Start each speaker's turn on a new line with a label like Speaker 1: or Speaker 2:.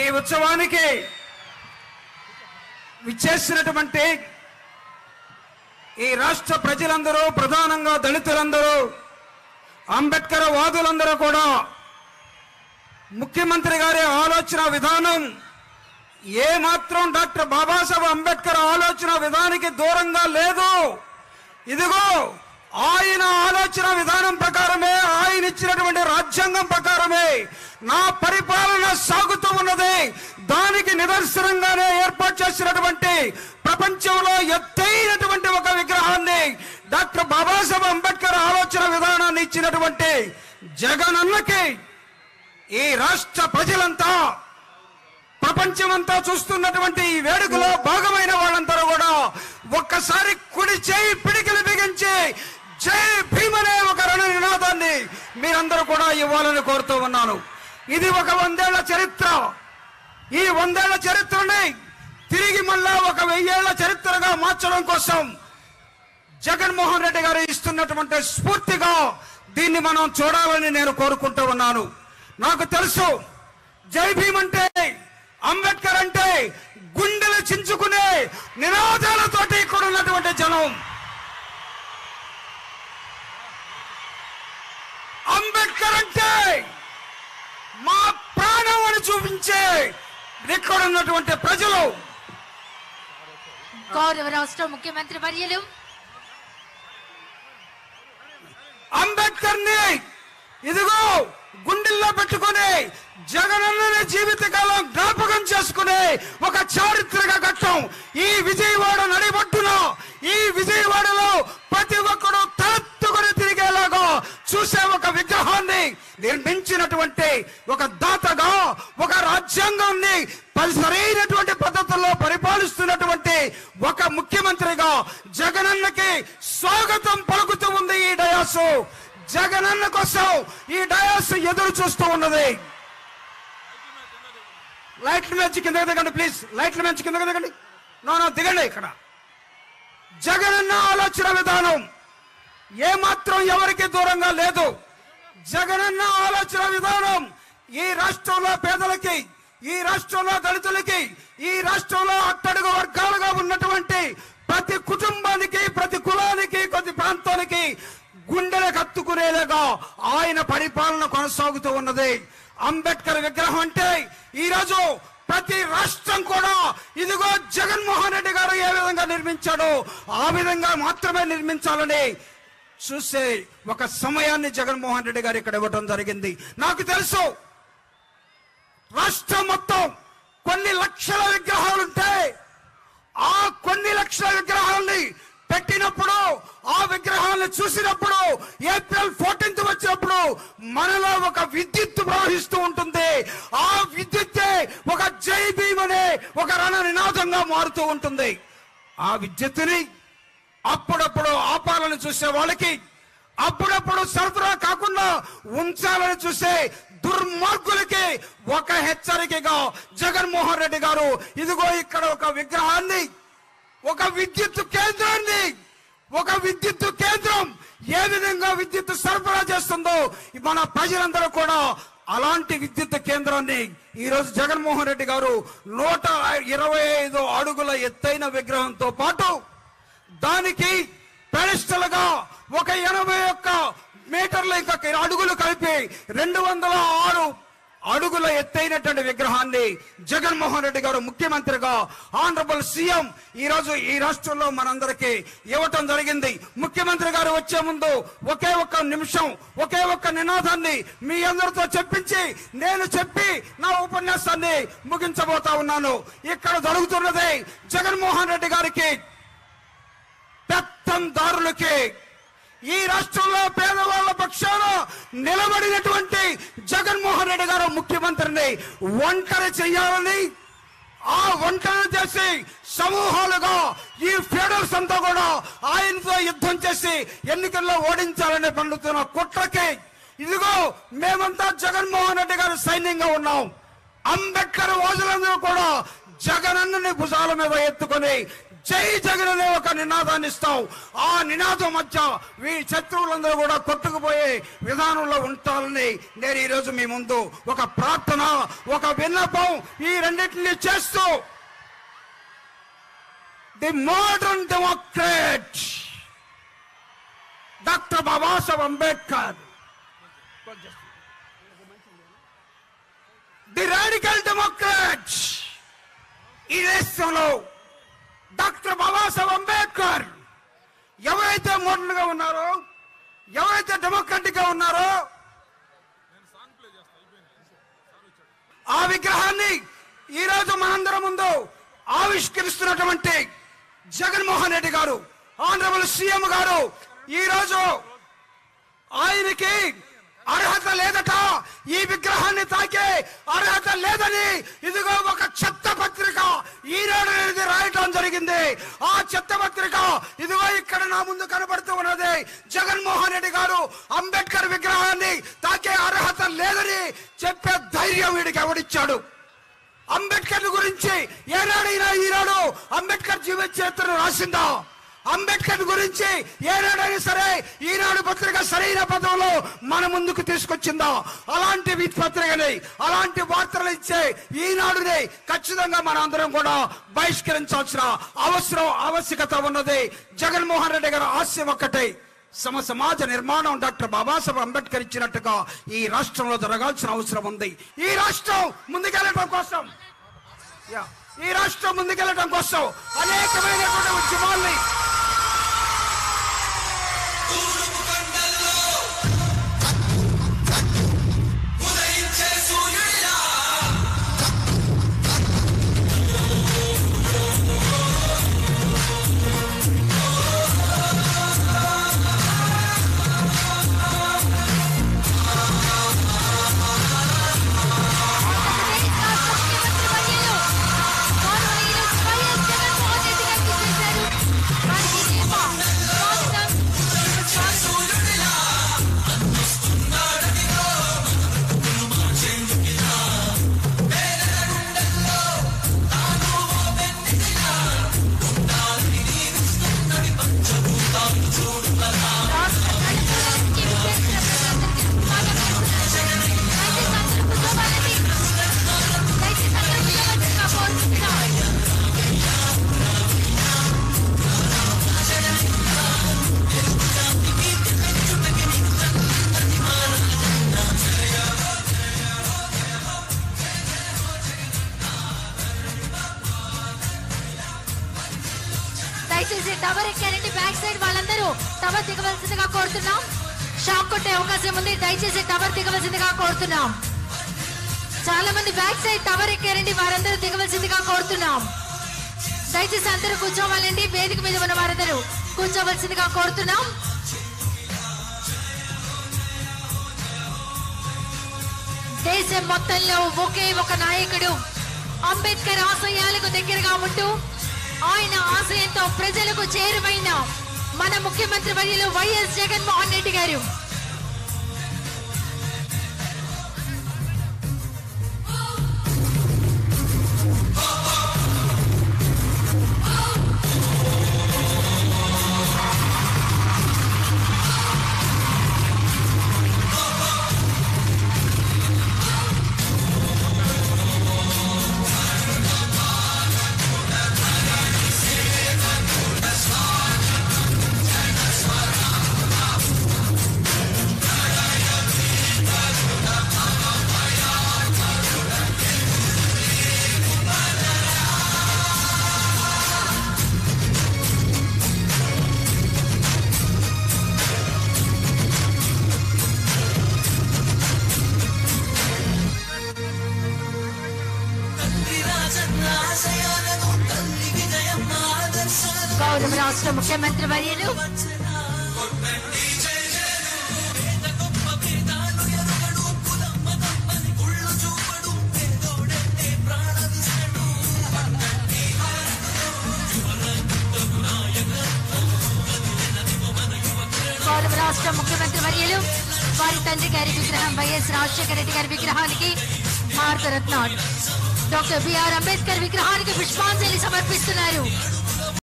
Speaker 1: ఈ ఉత్సవానికి విచ్చేసినటువంటి ఈ రాష్ట్ర ప్రజలందరూ, ప్రధానంగా దళితులందరూ, అంబేద్కర్ వాదులందరూ కూడా ముఖ్యమంత్రి గారి ఆలోచన విధానం ఏమాత్రం డాక్టర్ బాబాసాహెబ్ అంబేద్కర్ ఆలోచన విధానానికి దూరంగా లేదు. ఇదిగో ఆయన ఆలోచన విధానం ప్రకారమే, ఆయన ఇచ్చినటువంటి రాజ్యాంగం ప్రకారమే నా పరిపాలన సాగుతూ ఉన్నది. దానికి నిదర్శనంగానే ఏర్పాటు చేసినటువంటి ప్రపంచంలో ఎత్తైనటువంటి ఒక విగ్రహాన్ని, డాక్టర్ బాబాసాహెబ్ అంబేద్కర్ ఆలోచన విధానాన్ని ఇచ్చినటువంటి జగనన్నకి ఈ రాష్ట్ర ప్రజలంతా, ప్రపంచమంతా చూస్తున్నటువంటి ఈ వేడుకలో భాగమైన వాళ్ళందరూ కూడా ఒక్కసారి కుడి చేయి పిడికిలు బిగించి జై భీమ్ అనే ఒక రణ నినాదాన్ని మీరందరూ కూడా ఇవ్వాలని కోరుతూ ఉన్నాను. ఇది ఒక 100 ఏళ్ల చరిత్ర. ఈ 100 ఏళ్ల చరిత్రని తిరిగి మళ్ళా ఒక 1000 ఏళ్ల చరిత్రగా మార్చడం కోసం జగన్మోహన్ రెడ్డి గారు ఇస్తున్నటువంటి స్ఫూర్తిగా దీన్ని మనం చూడాలని నేను కోరుకుంటూ ఉన్నాను. నాకు తెలుసు జై భీమ్ అంటే, అంబేద్కర్ అంటే గుండెలు చించుకునే నినాదాలతోటి ఇక్కడ ఉన్నటువంటి జనం. అంబేద్కర్ అంటే మా ప్రాణం అని చూపించే ఇక్కడ ఉన్నటువంటి ప్రజలు.
Speaker 2: గౌరవ రాష్ట్ర ముఖ్యమంత్రి వర్యులు
Speaker 1: అంబేద్కర్ ని ఇదిగో గుండెల్లో పెట్టుకుని జగనన్నని జీవితకాలం జ్ఞాపకం చేసుకునే ఒక చారిత్రక ఘట్టం ఈ విజయవాడ నడిబొట్టున, ఈ విజయవాడలో ప్రతి ఒక్కరు తలెత్తుకుని తిరిగేలాగా చూసే ఒక విగ్రహాన్ని నిర్మించినటువంటి ఒక దాతగా, ఒక రాజ్యాంగాన్ని సరైనటువంటి పద్ధతుల్లో పరిపాలిస్తున్నటువంటి ఒక ముఖ్యమంత్రిగా జగనన్నకి స్వాగతం పలుకుతూ ఉంది ఈ డయాసు. జగనన్న కోసం ఈ డయాస్ ఎదురు చూస్తూ ఉన్నది. లైట్ల నుంచి కిందకి దిగండి ప్లీజ్, లైట్ల నుంచి కిందకి దిగండి. నో దిగండి. ఇక్కడ జగనన్న ఆలోచన విధానం ఏమాత్రం ఎవరికి దూరంగా లేదు. జగనన్న ఆలోచన విధానం ఈ రాష్ట్రంలో పేదలకి, ఈ రాష్ట్రంలో దళితులకి, ఈ రాష్ట్రంలో అట్టడుగు వర్గాలుగా ఉన్నటువంటి ప్రతి కుటుంబానికి, ప్రతి కులానికి, ప్రతి ప్రాంతానికి గుండెలకు హత్తుకునేలాగా ఆయన పరిపాలన కొనసాగుతూ ఉన్నది. అంబేద్కర్ విగ్రహం అంటే ఈరోజు ప్రతి రాష్ట్రం కూడా ఇదిగో జగన్మోహన్ రెడ్డి గారు ఏ విధంగా నిర్మించాడో ఆ విధంగా మాత్రమే నిర్మించాలని చూసే ఒక సమయాన్ని జగన్మోహన్ రెడ్డి గారు ఇక్కడ ఇవ్వడం జరిగింది. నాకు తెలుసు రాష్ట్రం మొత్తం కొన్ని లక్షల విగ్రహాలుంటాయి. ఆ కొన్ని లక్షల విగ్రహాలని పెట్టినప్పుడు, ఆ విగ్రహాలను చూసినప్పుడు, ఏప్రిల్ 14th వచ్చినప్పుడు మనలో ఒక విద్యుత్ ప్రవహిస్తూ ఉంటుంది. ఆ విద్యుత్తే ఒక జై భీమ్ అనే ఒక రణ నినాదంగా మారుతూ ఉంటుంది. ఆ విద్యుత్తుని అప్పుడప్పుడు ఆపాలని చూసే వాళ్ళకి, అప్పుడప్పుడు సరఫరా కాకుండా ఉంచాలని చూసే దుర్మార్గులకి ఒక హెచ్చరికగా జగన్మోహన్ రెడ్డి గారు ఇదిగో ఇక్కడ ఒక విగ్రహాన్ని, ఒక విద్యుత్ కేంద్రాన్ని, ఒక విద్యుత్ కేంద్రం ఏ విధంగా విద్యుత్ సరఫరా చేస్తుందో మన ప్రజలందరూ కూడా అలాంటి విద్యుత్ కేంద్రాన్ని ఈరోజు జగన్మోహన్ రెడ్డి గారు 125 అడుగుల ఎత్తైన విగ్రహంతో పాటు దానికి పెడస్టల్ గా ఒక 81 మీటర్ల ఇంకా అడుగులు కలిపి 206 అడుగుల ఎత్తైనటువంటి విగ్రహాన్ని జగన్మోహన్ రెడ్డి గారు ముఖ్యమంత్రిగా, ఆనరబుల్ సీఎం ఈరోజు ఈ రాష్ట్రంలో మనందరికీ ఇవ్వటం జరిగింది. ముఖ్యమంత్రి గారు వచ్చే ముందు ఒకే ఒక్క నిమిషం, ఒకే ఒక్క నినాదాన్ని మీ అందరితో చెప్పించి నేను చెప్పి నా ఉపన్యాసాన్ని ముగించబోతా ఉన్నాను. ఇక్కడ జరుగుతున్నది జగన్మోహన్ రెడ్డి గారికి, పెత్తందారులకి, ఈ రాష్ట్రంలో పేదవాళ్ల పక్షాన నిలబడినటువంటి జగన్మోహన్ రెడ్డి గారు ముఖ్యమంత్రిని ఒంటరి చేయాలని, ఆ ఒంటరి చేసి సమూహాలుగా ఈ ఫెడరల్స్ అంతా కూడా ఆయనతో యుద్ధం చేసి ఎన్నికల్లో ఓడించాలని పండుతున్న కుట్రకి ఇదిగో మేమంతా జగన్మోహన్ రెడ్డి గారు సైన్యంగా ఉన్నాం. అంబేద్కర్ వాదులందరూ కూడా జగనన్నని భుజాల మీద ఎత్తుకొని జై జగన్ అనే ఒక నినాదాన్ని ఇస్తాం. ఆ నినాదం మధ్య శత్రువులందరూ కూడా కొట్టుకుపోయే విధానంలో ఉంటారని నేను ఈరోజు మీ ముందు ఒక ప్రార్థన, ఒక విన్నపం ఈ రెండింటిని చేస్తూ the modern democrat doctor Babasaheb Ambedkar, the radical democrat, ఈ దేశంలో డాక్టర్ బాబాసాహెబ్ అంబేద్కర్ ఎవరైతే మోడర్న్ గా ఉన్నారో, ఎవరైతే డెమోక్రాటిక్ గా ఉన్నారో ఆ విగ్రహాన్ని ఈ రోజు మనందరం ముందు ఆవిష్కరిస్తున్నటువంటి జగన్మోహన్ రెడ్డి గారు, ఆనరబుల్ సీఎం గారు, ఈ రోజు ఆయనకి అర్హత లేదట, ఈ విగ్రహాన్ని తాకే అర్హత లేదని ఇదిగో ఒక చెత్త పత్రిక ఈనాడు అనేది రాయటం జరిగింది. ఆ చెత్త పత్రిక ఇదిగో ఇక్కడ నా ముందు కనబడుతూ ఉన్నది. జగన్మోహన్ రెడ్డి గారు అంబేద్కర్ విగ్రహాన్ని తాకే అర్హత లేదని చెప్పే ధైర్యం వీడికి ఎవడిచ్చాడు? అంబేద్కర్ గురించి ఏనాడైనా ఈనాడు అంబేద్కర్ జీవిత చరిత్రను రాసిందా? అంబేద్కర్ గురించి ఏనాడైనా సరే ఈనాడు పత్రిక సరైన పదంలో మన ముందుకు తీసుకొచ్చిందా? అలాంటి పత్రికని, అలాంటి వార్తలు ఇచ్చే ఈనాడుని ఖచ్చితంగా మన అందరం కూడా బహిష్కరించాల్సిన ఆవశ్యకత ఉన్నది. జగన్మోహన్ రెడ్డి గారి ఆశయం ఒక్కటే, సమాజ నిర్మాణం డాక్టర్ బాబాసాహెబ్ అంబేద్కర్ ఇచ్చినట్టుగా ఈ రాష్ట్రంలో జరగాల్సిన అవసరం ఉంది. ఈ రాష్ట్రం ముందుకెళ్ళడం కోసం అనేకమైనటువంటి ఉద్యమాల్ని
Speaker 2: దయచేసి టవర్ ఎక్కారండి. బ్యాక్ సైడ్ వాళ్ళందరూ టవర్ దిగవలసిందిగా కోరుతున్నాం. షాక్ కొట్టే అవకాశం ఉంది. దయచేసి టవర్ దిగవలసిందిగా కోరుతున్నాం. చాలా మంది బ్యాక్ సైడ్ టవర్ ఎక్కారండి, వారందరూ దిగవలసిందిగా కోరుతున్నాం. దయచేసి అందరూ కూర్చోవాలండి. వేదిక మీద ఉన్న వారందరూ కూర్చోవలసిందిగా కోరుతున్నాం. దేశం మొత్తంలో ఒకే ఒక నాయకుడు అంబేద్కర్ ఆశయాలకు దగ్గరగా ఉంటూ ఆయన ఆశయంతో ప్రజలకు చేరువైన మన ముఖ్యమంత్రి వర్యులు వైఎస్ జగన్మోహన్ రెడ్డి గారు. గౌరవ రాష్ట్ర ముఖ్యమంత్రి వర్యులు వారి తండ్రి గారి విగ్రహం వైఎస్ రాజశేఖర రెడ్డి గారి విగ్రహానికి భారతరత్న డాక్టర్ బిఆర్ అంబేద్కర్ విగ్రహానికి పుష్పాంజలి సమర్పిస్తున్నారు.